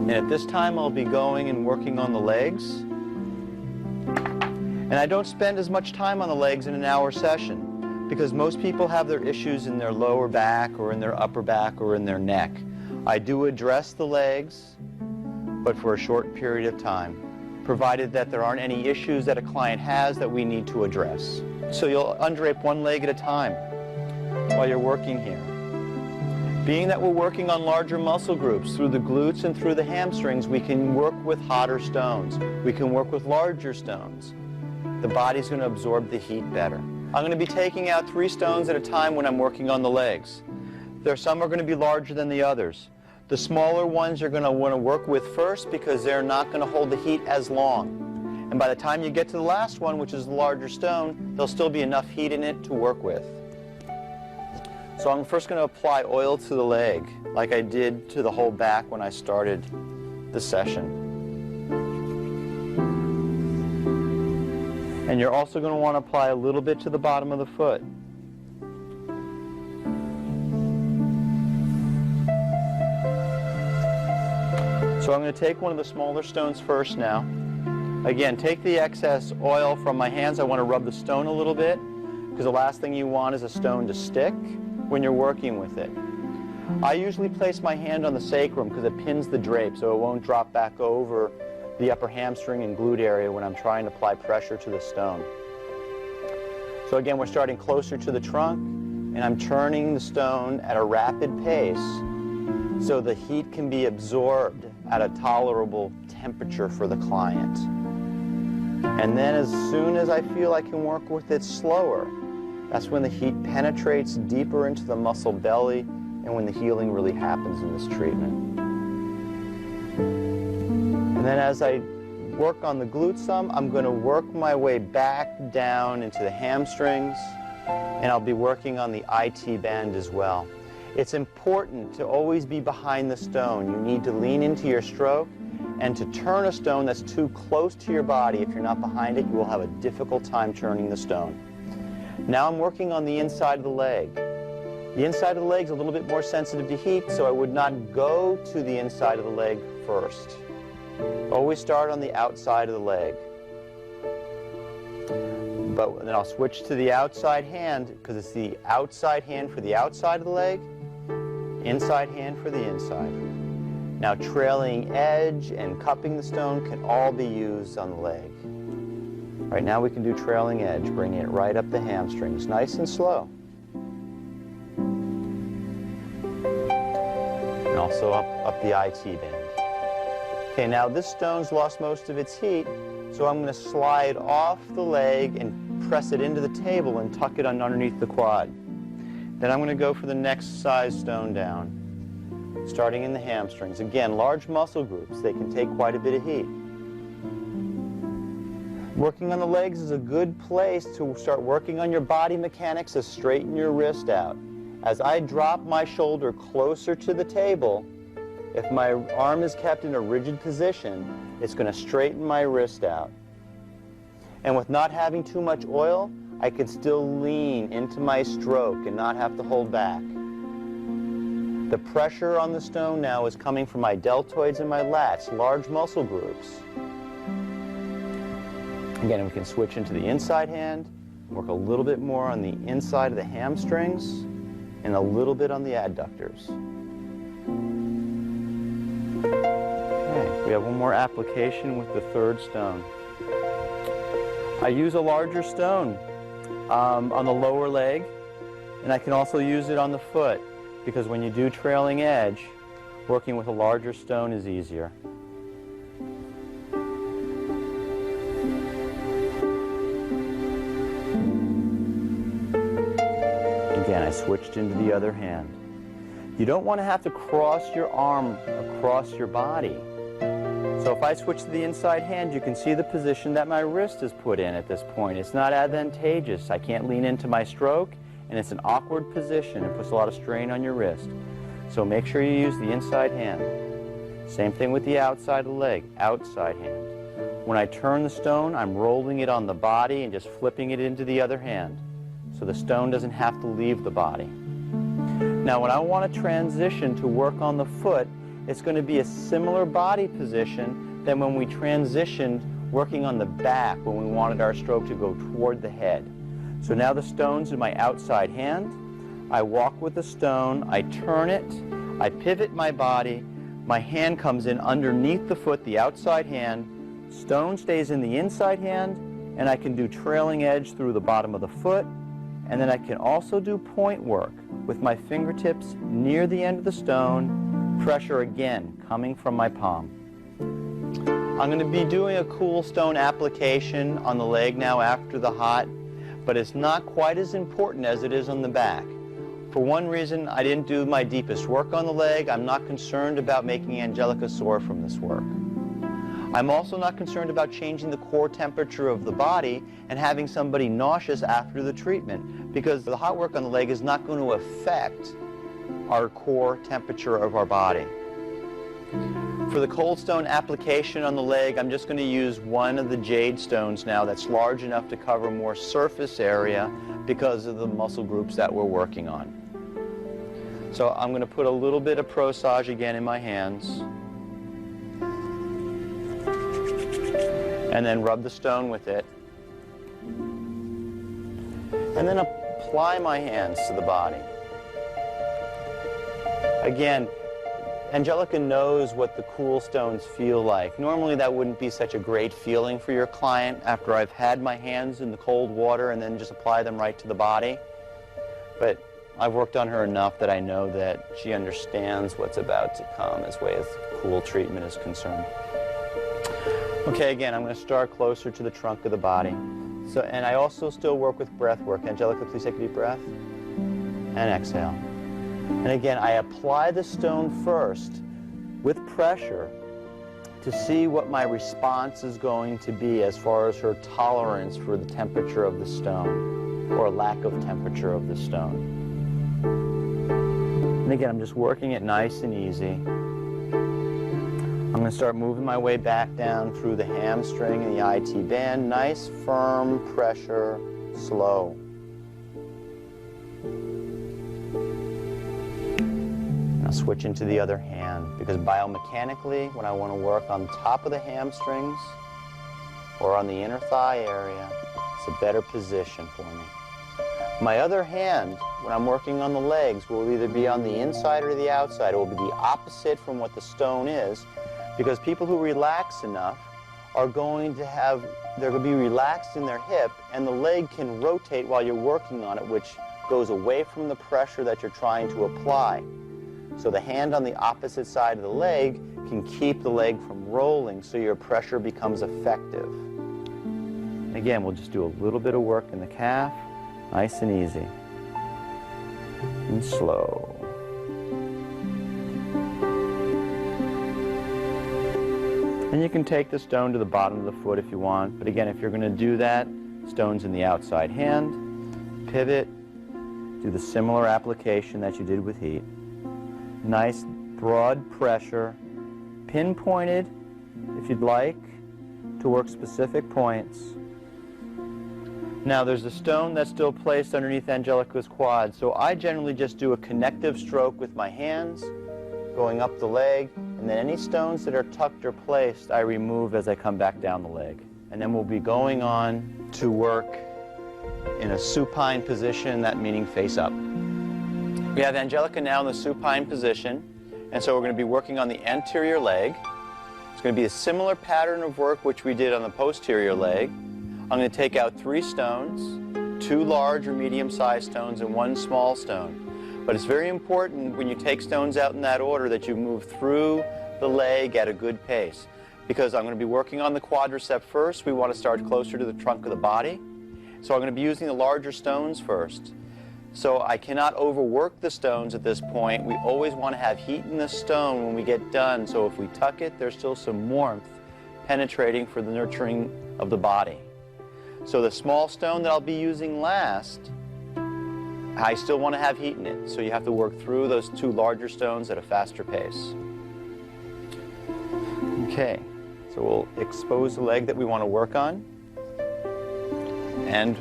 And at this time, I'll be going and working on the legs. And I don't spend as much time on the legs in an hour session because most people have their issues in their lower back or in their upper back or in their neck. I do address the legs, but for a short period of time, provided that there aren't any issues that a client has that we need to address. So you'll undrape one leg at a time while you're working here. Being that we're working on larger muscle groups through the glutes and through the hamstrings, we can work with hotter stones. We can work with larger stones. The body's going to absorb the heat better. I'm going to be taking out 3 stones at a time when I'm working on the legs. Some are going to be larger than the others. The smaller ones you're going to want to work with first because they're not going to hold the heat as long. And by the time you get to the last one, which is the larger stone, there'll still be enough heat in it to work with. So I'm first going to apply oil to the leg, like I did to the whole back when I started the session. And you're also going to want to apply a little bit to the bottom of the foot. So I'm going to take one of the smaller stones first now. Again, take the excess oil from my hands. I want to rub the stone a little bit because the last thing you want is a stone to stick when you're working with it. I usually place my hand on the sacrum because it pins the drape so it won't drop back over the upper hamstring and glute area when I'm trying to apply pressure to the stone. So again, we're starting closer to the trunk and I'm turning the stone at a rapid pace so the heat can be absorbed at a tolerable temperature for the client. And then as soon as I feel I can work with it slower, that's when the heat penetrates deeper into the muscle belly and when the healing really happens in this treatment. And then as I work on the glute some, I'm going to work my way back down into the hamstrings, and I'll be working on the IT band as well. It's important to always be behind the stone. You need to lean into your stroke, and to turn a stone that's too close to your body, if you're not behind it, you will have a difficult time turning the stone. Now I'm working on the inside of the leg. The inside of the leg is a little bit more sensitive to heat, so I would not go to the inside of the leg first. Always start on the outside of the leg. But then I'll switch to the outside hand because it's the outside hand for the outside of the leg, inside hand for the inside. Now trailing edge and cupping the stone can all be used on the leg. Right now we can do trailing edge, bringing it right up the hamstrings, nice and slow. And also up the IT band. Okay, now this stone's lost most of its heat, so I'm going to slide off the leg and press it into the table and tuck it underneath the quad. Then I'm going to go for the next size stone down, starting in the hamstrings. Again, large muscle groups, they can take quite a bit of heat. Working on the legs is a good place to start working on your body mechanics to straighten your wrist out. As I drop my shoulder closer to the table, if my arm is kept in a rigid position, it's going to straighten my wrist out. And with not having too much oil, I can still lean into my stroke and not have to hold back. The pressure on the stone now is coming from my deltoids and my lats, large muscle groups. Again, we can switch into the inside hand, work a little bit more on the inside of the hamstrings, and a little bit on the adductors. Okay, we have one more application with the third stone. I use a larger stone on the lower leg, and I can also use it on the foot, because when you do trailing edge, working with a larger stone is easier. Again, I switched into the other hand. You don't want to have to cross your arm across your body. So if I switch to the inside hand, you can see the position that my wrist is put in at this point. It's not advantageous. I can't lean into my stroke, and it's an awkward position. It puts a lot of strain on your wrist. So make sure you use the inside hand. Same thing with the outside of the leg, outside hand. When I turn the stone, I'm rolling it on the body and just flipping it into the other hand, so the stone doesn't have to leave the body. Now when I want to transition to work on the foot, it's going to be a similar body position than when we transitioned working on the back when we wanted our stroke to go toward the head. So now the stone's in my outside hand. I walk with the stone, I turn it, I pivot my body, my hand comes in underneath the foot, the outside hand, stone stays in the inside hand, and I can do trailing edge through the bottom of the foot, and then I can also do point work with my fingertips near the end of the stone, pressure again coming from my palm. I'm going to be doing a cool stone application on the leg now after the hot, but it's not quite as important as it is on the back. For one reason, I didn't do my deepest work on the leg. I'm not concerned about making Angelica sore from this work. I'm also not concerned about changing the core temperature of the body and having somebody nauseous after the treatment, because the hot work on the leg is not going to affect our core temperature of our body. For the cold stone application on the leg, I'm just going to use one of the jade stones now that's large enough to cover more surface area because of the muscle groups that we're working on. So I'm going to put a little bit of Prosage again in my hands, and then rub the stone with it, and then apply my hands to the body. Again, Angelica knows what the cool stones feel like. Normally that wouldn't be such a great feeling for your client after I've had my hands in the cold water and then just apply them right to the body. But I've worked on her enough that I know that she understands what's about to come as way as cool treatment is concerned. Okay, again, I'm going to start closer to the trunk of the body. And I also still work with breath work. Angelica, please take a deep breath and exhale. And again, I apply the stone first with pressure to see what my response is going to be as far as her tolerance for the temperature of the stone or lack of temperature of the stone. And again, I'm just working it nice and easy. I'm going to start moving my way back down through the hamstring and the IT band. Nice, firm pressure, slow. Now switch into the other hand, because biomechanically, when I want to work on top of the hamstrings or on the inner thigh area, it's a better position for me. My other hand, when I'm working on the legs, will either be on the inside or the outside. It will be the opposite from what the stone is, because people who relax enough are going to have, they're going to be relaxed in their hip, and the leg can rotate while you're working on it, which goes away from the pressure that you're trying to apply. So the hand on the opposite side of the leg can keep the leg from rolling so your pressure becomes effective. And again, we'll just do a little bit of work in the calf, nice and easy, and slow. And you can take the stone to the bottom of the foot if you want, but again, if you're going to do that, stone's in the outside hand, pivot, do the similar application that you did with heat. Nice broad pressure, pinpointed if you'd like to work specific points. Now there's a stone that's still placed underneath Angelica's quad, so I generally just do a connective stroke with my hands going up the leg, and then any stones that are tucked or placed I remove as I come back down the leg. And then we'll be going on to work in a supine position, that meaning face up. We have Angelica now in the supine position, and so we're going to be working on the anterior leg. It's going to be a similar pattern of work which we did on the posterior leg. I'm going to take out 3 stones, 2 large or medium-sized stones and 1 small stone. But it's very important when you take stones out in that order that you move through the leg at a good pace, because I'm going to be working on the quadricep first. We want to start closer to the trunk of the body. So I'm going to be using the larger stones first. So I cannot overwork the stones at this point. We always want to have heat in the stone when we get done, so if we tuck it, there's still some warmth penetrating for the nurturing of the body. So the small stone that I'll be using last, I still want to have heat in it, so you have to work through those 2 larger stones at a faster pace. Okay, so we'll expose the leg that we want to work on, and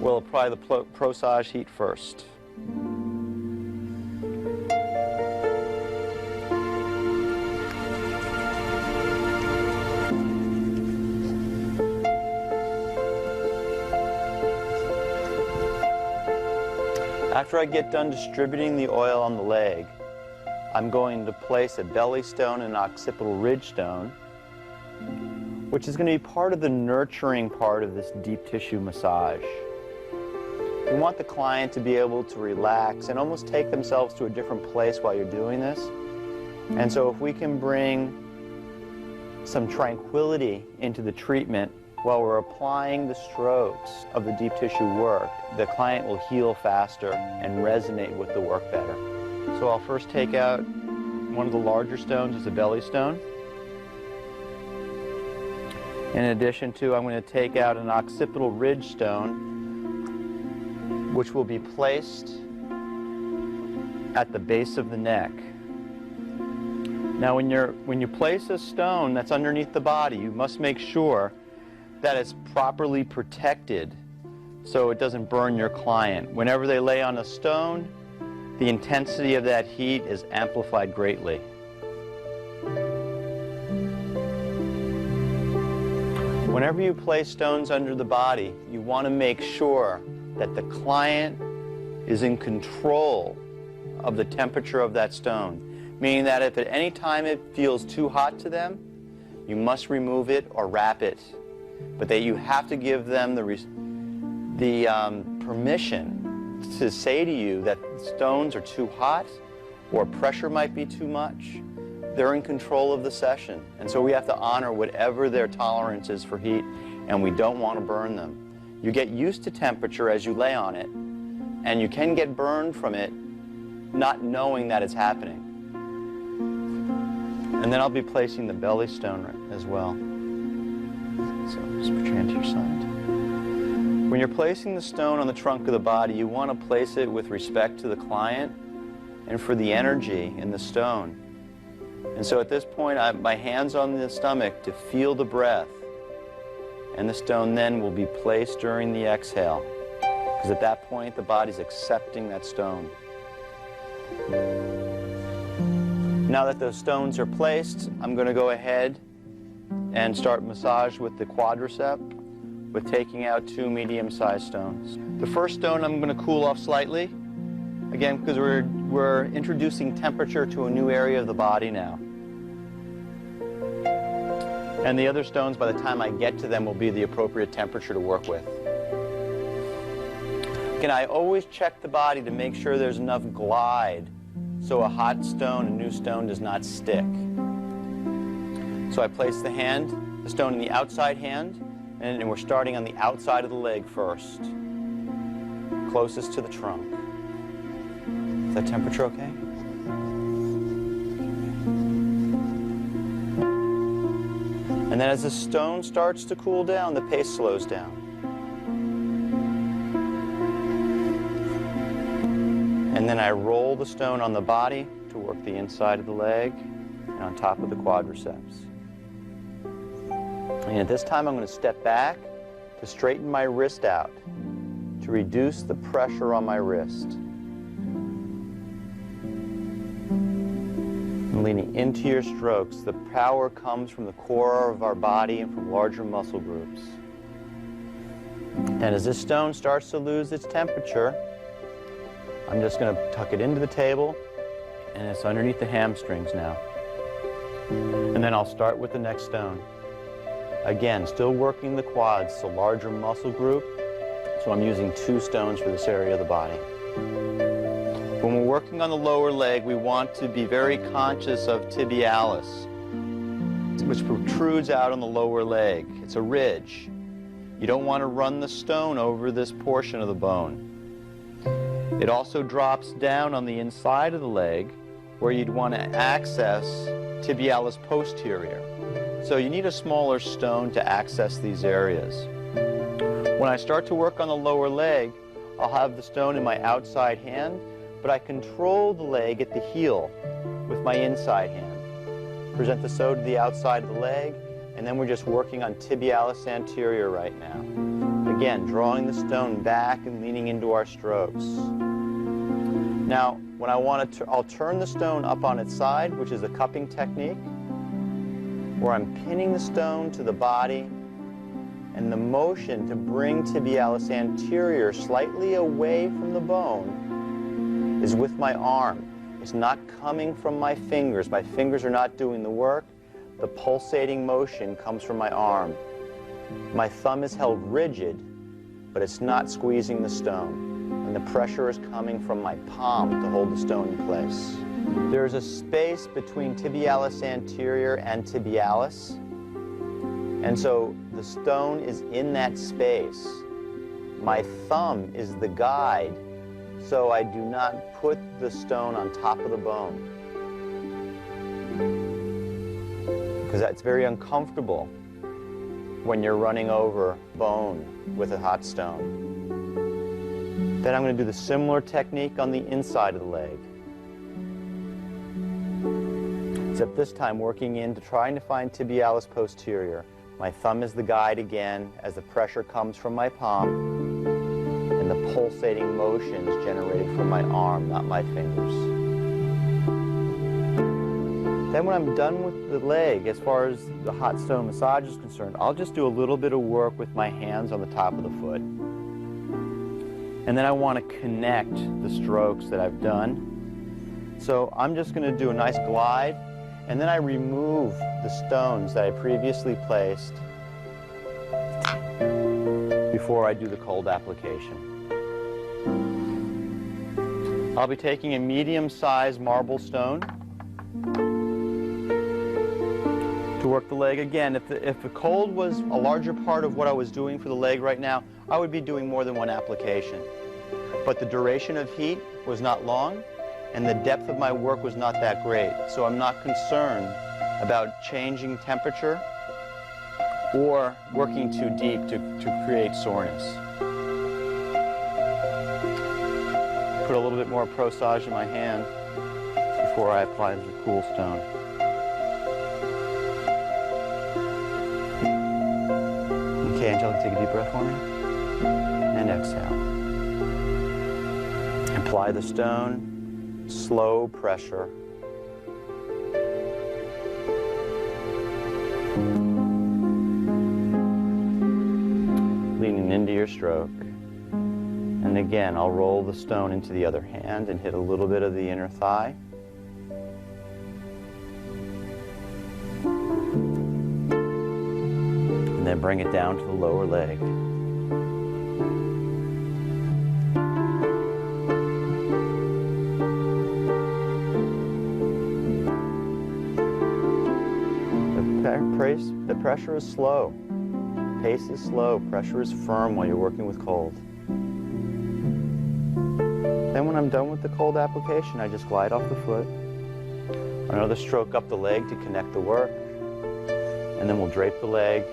we'll apply the Prosage heat first. After I get done distributing the oil on the leg, I'm going to place a belly stone and occipital ridge stone, which is going to be part of the nurturing part of this deep tissue massage. We want the client to be able to relax and almost take themselves to a different place while you're doing this. And so if we can bring some tranquility into the treatment while we're applying the strokes of the deep tissue work, the client will heal faster and resonate with the work better. So I'll first take out one of the larger stones as a belly stone. In addition to, I'm going to take out an occipital ridge stone, which will be placed at the base of the neck. Now when you place a stone that's underneath the body, you must make sure that it's properly protected so it doesn't burn your client. Whenever they lay on a stone, the intensity of that heat is amplified greatly. Whenever you place stones under the body, you want to make sure that the client is in control of the temperature of that stone. Meaning that if at any time it feels too hot to them, you must remove it or wrap it. But that you have to give them the permission to say to you that stones are too hot or pressure might be too much. They're in control of the session. And so we have to honor whatever their tolerance is for heat, and we don't want to burn them. You get used to temperature as you lay on it, and you can get burned from it not knowing that it's happening. And then I'll be placing the belly stone as well. So just put your hand to your side. When you're placing the stone on the trunk of the body, you want to place it with respect to the client and for the energy in the stone. And so at this point, my hand's on the stomach to feel the breath. And the stone then will be placed during the exhale. Because at that point, the body's accepting that stone. Now that those stones are placed, I'm going to go ahead and start massage with the quadricep with taking out 2 medium-sized stones. The first stone I'm going to cool off slightly, again, because we're introducing temperature to a new area of the body now. And the other stones, by the time I get to them, will be the appropriate temperature to work with. Again, I always check the body to make sure there's enough glide so a hot stone, a new stone, does not stick. So I place the stone in the outside hand, and we're starting on the outside of the leg first, closest to the trunk. Is that temperature okay? And then as the stone starts to cool down, the pace slows down. And then I roll the stone on the body to work the inside of the leg and on top of the quadriceps. And at this time, I'm going to step back to straighten my wrist out to reduce the pressure on my wrist. And leaning into your strokes, the power comes from the core of our body and from larger muscle groups. And as this stone starts to lose its temperature, I'm just going to tuck it into the table, and it's underneath the hamstrings now. And then I'll start with the next stone. Again, still working the quads, it's a larger muscle group, so I'm using 2 stones for this area of the body. When we're working on the lower leg, we want to be very conscious of tibialis, which protrudes out on the lower leg. It's a ridge. You don't want to run the stone over this portion of the bone. It also drops down on the inside of the leg where you'd want to access tibialis posterior. So you need a smaller stone to access these areas. When I start to work on the lower leg, I'll have the stone in my outside hand, but I control the leg at the heel with my inside hand. Present the stone to the outside of the leg, and then we're just working on tibialis anterior right now. Again, drawing the stone back and leaning into our strokes. Now, when I want to, I'll turn the stone up on its side, which is a cupping technique, where I'm pinning the stone to the body, and the motion to bring tibialis anterior slightly away from the bone is with my arm. It's not coming from my fingers. My fingers are not doing the work. The pulsating motion comes from my arm. My thumb is held rigid, but it's not squeezing the stone. And the pressure is coming from my palm to hold the stone in place. There's a space between tibialis anterior and tibialis. And so the stone is in that space. My thumb is the guide, so I do not put the stone on top of the bone, because that's very uncomfortable when you're running over bone with a hot stone. Then I'm going to do the similar technique on the inside of the leg. Except this time working into trying to find tibialis posterior. My thumb is the guide again as the pressure comes from my palm and the pulsating motion is generated from my arm, not my fingers. Then when I'm done with the leg, as far as the hot stone massage is concerned, I'll just do a little bit of work with my hands on the top of the foot. And then I want to connect the strokes that I've done. So I'm just going to do a nice glide, and then I remove the stones that I previously placed before I do the cold application. I'll be taking a medium-sized marble stone to work the leg. Again, if the cold was a larger part of what I was doing for the leg right now, I would be doing more than one application. But the duration of heat was not long, and the depth of my work was not that great. So I'm not concerned about changing temperature or working too deep to create soreness. Put a little bit more Pro-Sage in my hand before I apply the cool stone. Okay, Angelica, take a deep breath for me. And exhale. Apply the stone, slow pressure. Leaning into your stroke. And again, I'll roll the stone into the other hand and hit a little bit of the inner thigh. And then bring it down to the lower leg. The pressure is slow. Pace is slow. Pressure is firm while you're working with cold. Then when I'm done with the cold application, I just glide off the foot. Another stroke up the leg to connect the work. And then we'll drape the leg